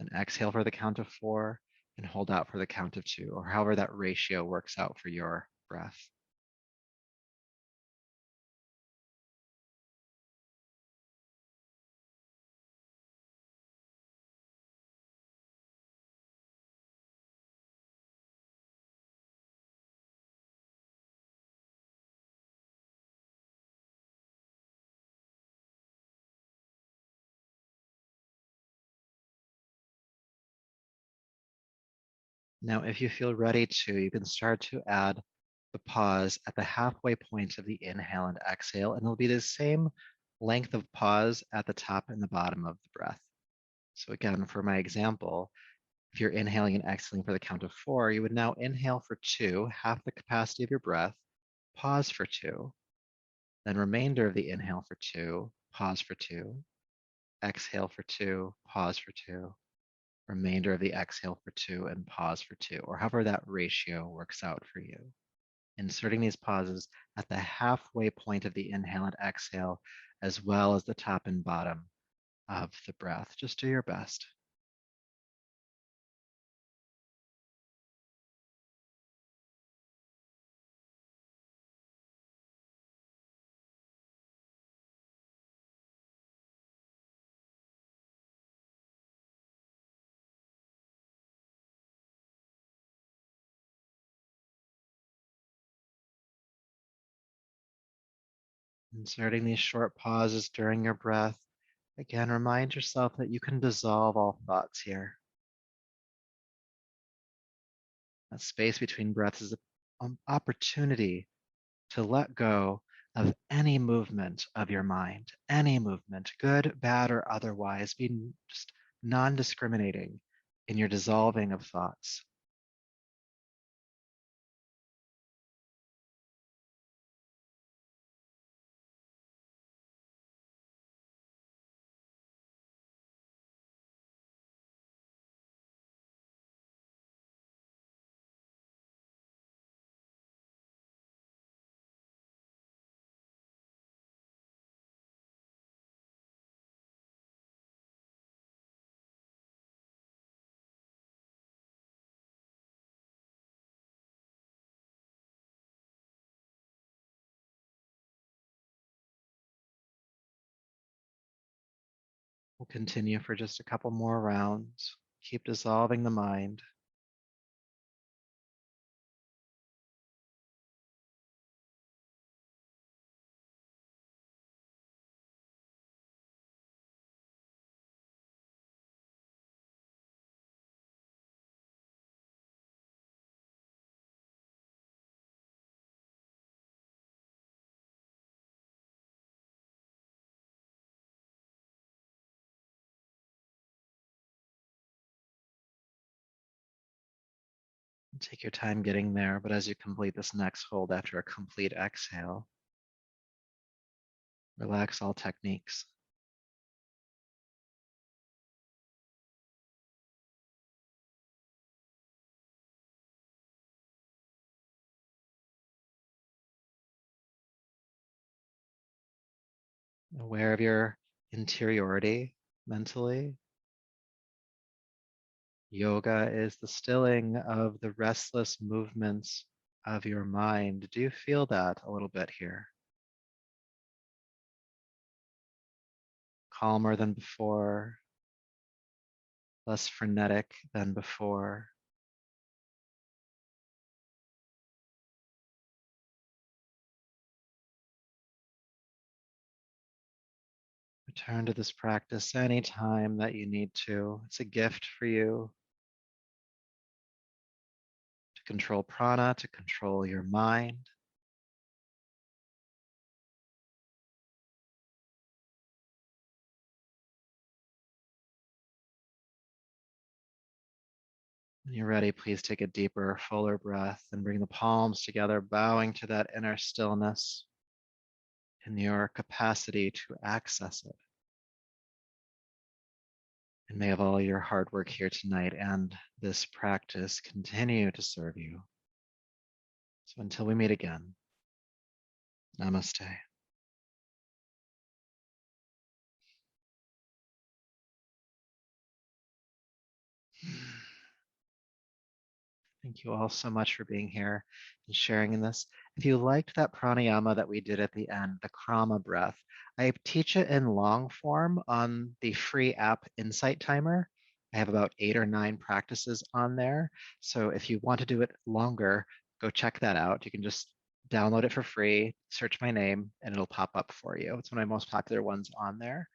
[SPEAKER 1] Then exhale for the count of 4 and hold out for the count of 2, or however that ratio works out for your breath. Now, if you feel ready to, you can start to add the pause at the halfway point of the inhale and exhale, and it'll be the same length of pause at the top and the bottom of the breath. So again, for my example, if you're inhaling and exhaling for the count of 4, you would now inhale for 2, half the capacity of your breath, pause for 2, then remainder of the inhale for 2, pause for 2, exhale for 2, pause for 2, remainder of the exhale for 2, and pause for 2, or however that ratio works out for you. inserting these pauses at the halfway point of the inhale and exhale, as well as the top and bottom of the breath. Just do your best. Inserting these short pauses during your breath. Again, remind yourself that you can dissolve all thoughts here. That space between breaths is an opportunity to let go of any movement of your mind, any movement, good, bad, or otherwise, being just non discriminating in your dissolving of thoughts. We'll continue for just a couple more rounds. Keep dissolving the mind. Take your time getting there, but as you complete this next hold after a complete exhale, relax all techniques. Aware of your interiority mentally. Yoga is the stilling of the restless movements of your mind. Do you feel that a little bit here? Calmer than before, less frenetic than before. Return to this practice anytime that you need to. It's a gift for you to control prana, to control your mind. When you're ready, please take a deeper, fuller breath and bring the palms together, bowing to that inner stillness in your capacity to access it. And may of all your hard work here tonight and this practice continue to serve you. So until we meet again, namaste. Thank you all so much for being here and sharing in this. If you liked that pranayama that we did at the end, the krama breath, I teach it in long form on the free app Insight Timer. I have about 8 or 9 practices on there. So if you want to do it longer, go check that out. You can just download it for free, search my name, and it'll pop up for you. It's one of my most popular ones on there.